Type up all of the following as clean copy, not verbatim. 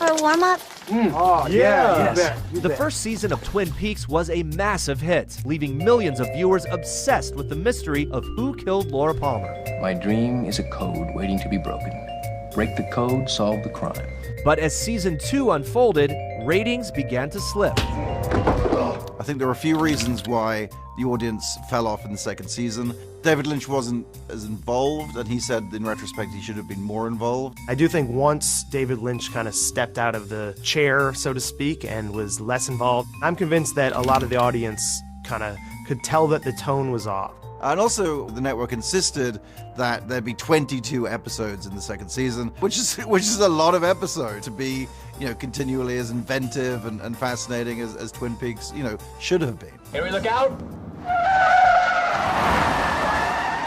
for a warm-up? Oh, yeah. Yes. The first season of Twin Peaks was a massive hit, leaving millions of viewers obsessed with the mystery of who killed Laura Palmer. My dream is a code waiting to be broken. Break the code, solve the crime. But as season 2 unfolded, ratings began to slip. I think there are a few reasons why the audience fell off in the second season. David Lynch wasn't as involved, and he said in retrospect he should have been more involved. I do think once David Lynch kind of stepped out of the chair, so to speak, and was less involved, I'm convinced that a lot of the audience kind of could tell that the tone was off. And also, the network insisted that there be 22 episodes in the second season, which is a lot of episodes to be, continually as inventive and fascinating as Twin Peaks, should have been. Here we look out.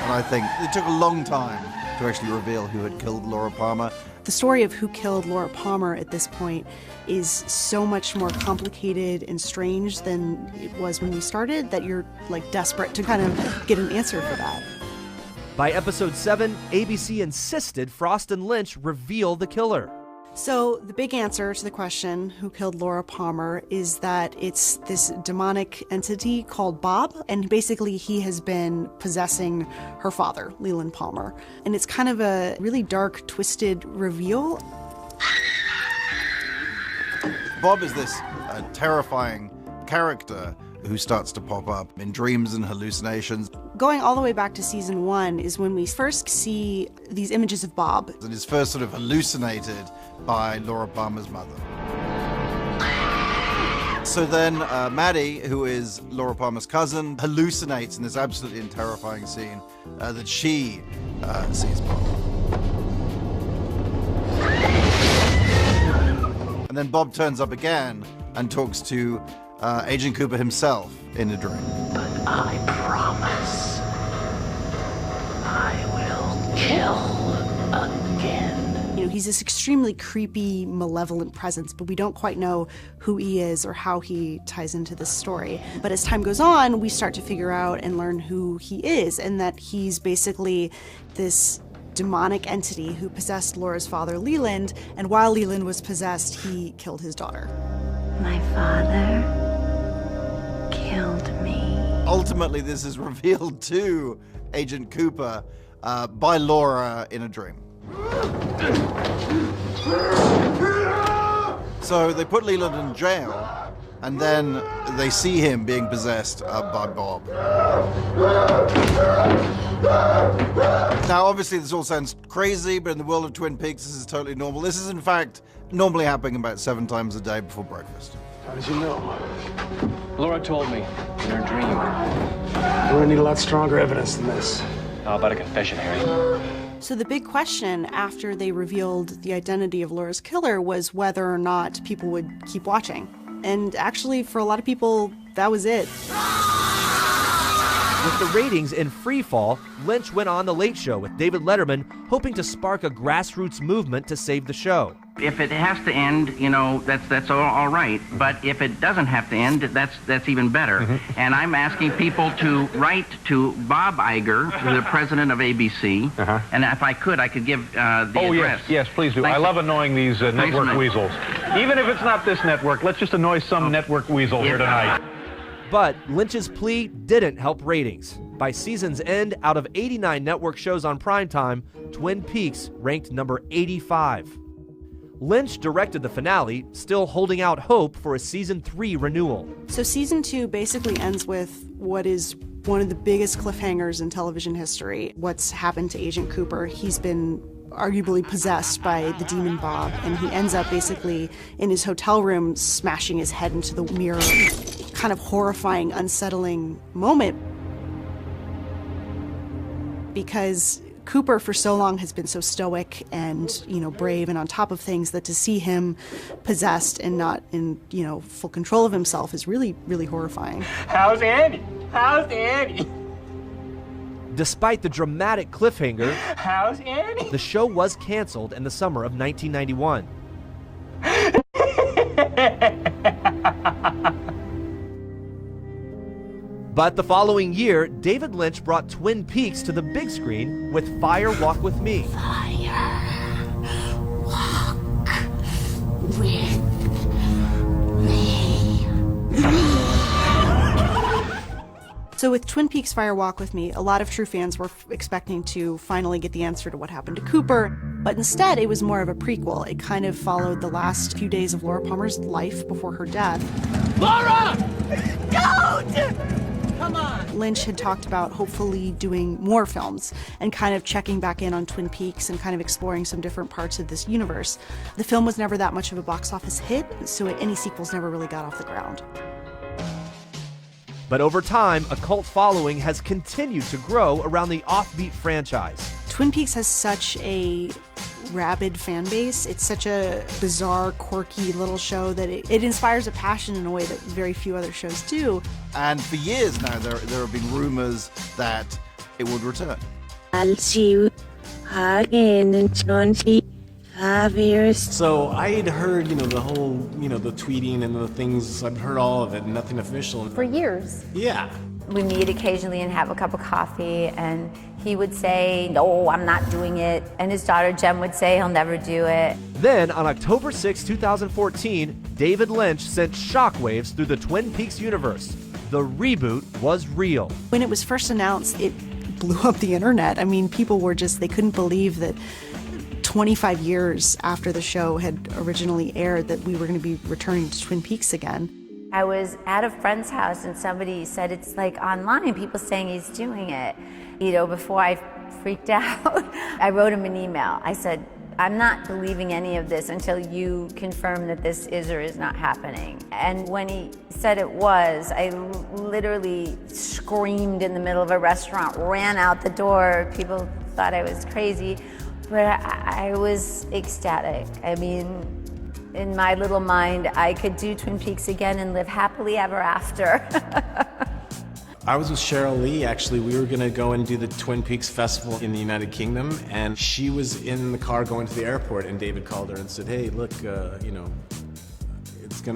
And I think it took a long time to actually reveal who had killed Laura Palmer. The story of who killed Laura Palmer at this point is so much more complicated and strange than it was when we started that you're desperate to kind of get an answer for that. By episode 7, ABC insisted Frost and Lynch reveal the killer. So the big answer to the question, who killed Laura Palmer, is that it's this demonic entity called Bob, and basically he has been possessing her father, Leland Palmer. And it's kind of a really dark, twisted reveal. Bob is this terrifying character who starts to pop up in dreams and hallucinations. Going all the way back to season 1 is when we first see these images of Bob. And is first sort of hallucinated by Laura Palmer's mother. So then Maddie, who is Laura Palmer's cousin, hallucinates in this absolutely terrifying scene that she sees Bob. And then Bob turns up again and talks to Agent Cooper himself in a dream. But I promise I will kill again. He's this extremely creepy, malevolent presence, but we don't quite know who he is or how he ties into this story. But as time goes on, we start to figure out and learn who he is, and that he's basically this demonic entity who possessed Laura's father, Leland, and while Leland was possessed, he killed his daughter. My father killed me. Ultimately, this is revealed to Agent Cooper by Laura in a dream. So they put Leland in jail, and then they see him being possessed by Bob. Now, obviously, this all sounds crazy, but in the world of Twin Peaks, this is totally normal. This is, in fact, normally happening about 7 times a day before breakfast. How did you know? Laura told me in her dream. We're gonna need a lot stronger evidence than this. How about a confession, Harry? So the big question after they revealed the identity of Laura's killer was whether or not people would keep watching. And actually, for a lot of people, that was it. With the ratings in free fall, Lynch went on The Late Show with David Letterman, hoping to spark a grassroots movement to save the show. If it has to end, that's all right. But if it doesn't have to end, that's even better. Mm-hmm. And I'm asking people to write to Bob Iger, the president of ABC. Uh-huh. And if I could give the address. Yes, please do. I love annoying these network weasels. Even if it's not this network, let's just annoy some network weasel here tonight. But Lynch's plea didn't help ratings. By season's end, out of 89 network shows on primetime, Twin Peaks ranked number 85. Lynch directed the finale, still holding out hope for a season 3 renewal. So season 2 basically ends with what is one of the biggest cliffhangers in television history. What's happened to Agent Cooper? He's been arguably possessed by the demon Bob, and he ends up basically in his hotel room smashing his head into the mirror. Kind of horrifying, unsettling moment, because Cooper for so long has been so stoic and, brave and on top of things, that to see him possessed and not in, full control of himself is really, really horrifying. How's Annie? How's Annie? Despite the dramatic cliffhanger, How's Annie? The show was canceled in the summer of 1991. But the following year, David Lynch brought Twin Peaks to the big screen with Fire Walk with Me. Fire walk with So with Twin Peaks Fire Walk with Me, a lot of true fans were expecting to finally get the answer to what happened to Cooper, but instead it was more of a prequel. It kind of followed the last few days of Laura Palmer's life before her death. Laura! Don't! Come on! Lynch had talked about hopefully doing more films and kind of checking back in on Twin Peaks and kind of exploring some different parts of this universe. The film was never that much of a box office hit, so any sequels never really got off the ground. But over time, a cult following has continued to grow around the offbeat franchise. Twin Peaks has such a rabid fan base. It's such a bizarre, quirky little show that it inspires a passion in a way that very few other shows do. And for years now, there have been rumors that it would return. I'll see you again in 25 years. So I had heard, the whole, the tweeting and the things. I've heard all of it, nothing official. For years. Yeah. We meet occasionally and have a cup of coffee, and he would say, no, I'm not doing it. And his daughter Jem would say he'll never do it. Then, on October 6, 2014, David Lynch sent shockwaves through the Twin Peaks universe. The reboot was real. When it was first announced, it blew up the internet. I mean, people were they couldn't believe that 25 years after the show had originally aired that we were going to be returning to Twin Peaks again. I was at a friend's house and somebody said it's like online, people saying he's doing it. Before I freaked out, I wrote him an email. I said, I'm not believing any of this until you confirm that this is or is not happening. And when he said it was, I literally screamed in the middle of a restaurant, ran out the door. People thought I was crazy, but I was ecstatic. I mean, in my little mind, I could do Twin Peaks again and live happily ever after. I was with Cheryl Lee, actually. We were going to go and do the Twin Peaks Festival in the United Kingdom, and she was in the car going to the airport, and David called her and said, hey, look, I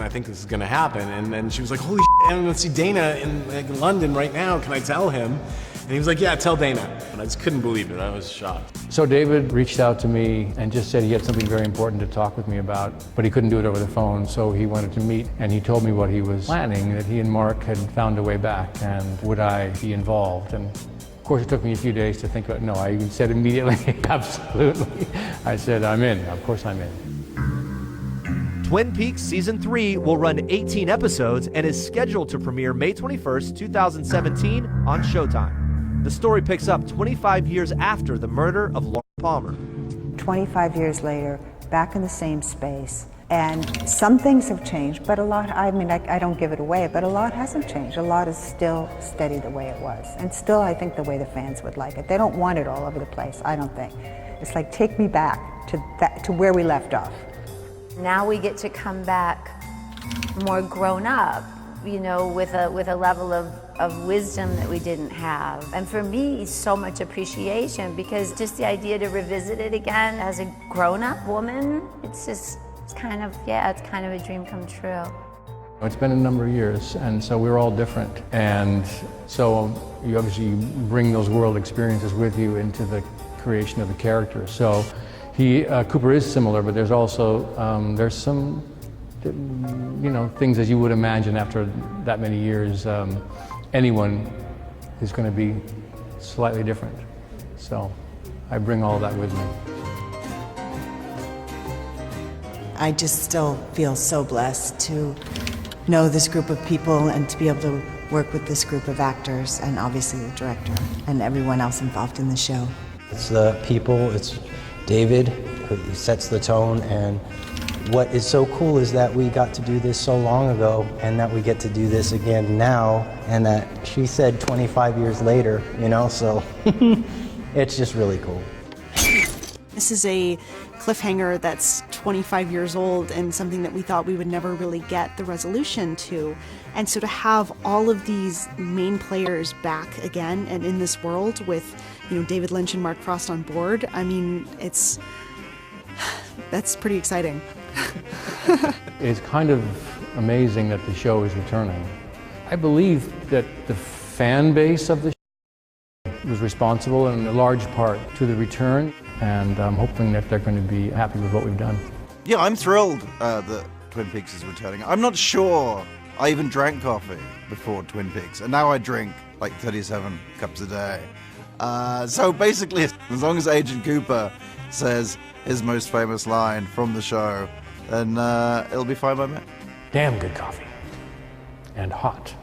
think this is going to happen. And then she was like, holy shit, I'm going to see Dana in London right now. Can I tell him? And he was like, yeah, tell Dana. And I just couldn't believe it. I was shocked. So David reached out to me and just said he had something very important to talk with me about, but he couldn't do it over the phone, so he wanted to meet, and he told me what he was planning, that he and Mark had found a way back, and would I be involved? And of course, it took me a few days to think about it. No, I said immediately, absolutely. I said, I'm in. Of course I'm in. Twin Peaks Season 3 will run 18 episodes and is scheduled to premiere May 21st, 2017 on Showtime. The story picks up 25 years after the murder of Laura Palmer. 25 years later, back in the same space, and some things have changed, but a lot, I don't give it away, but a lot hasn't changed. A lot is still steady the way it was, and still I think the way the fans would like it. They don't want it all over the place, I don't think. It's like, take me back to where we left off. Now we get to come back more grown up, with a level of wisdom that we didn't have. And for me, so much appreciation, because just the idea to revisit it again as a grown-up woman, it's kind of a dream come true. It's been a number of years, and so we're all different. And so you obviously bring those world experiences with you into the creation of the character. So Cooper is similar, but there's also, there's some, things as you would imagine after that many years, anyone is going to be slightly different. So I bring all that with me. I just still feel so blessed to know this group of people and to be able to work with this group of actors, and obviously the director and everyone else involved in the show. It's the people, it's David who sets the tone, and what is so cool is that we got to do this so long ago, and that we get to do this again now, and that she said 25 years later, so it's just really cool. This is a cliffhanger that's 25 years old and something that we thought we would never really get the resolution to. And so to have all of these main players back again and in this world with, David Lynch and Mark Frost on board, that's pretty exciting. It's kind of amazing that the show is returning. I believe that the fan base of the show was responsible in a large part to the return, and I'm hoping that they're going to be happy with what we've done. Yeah, I'm thrilled that Twin Peaks is returning. I'm not sure I even drank coffee before Twin Peaks, and now I drink like 37 cups a day. So basically, as long as Agent Cooper says his most famous line from the show, then it'll be fine by me. Damn good coffee. And hot.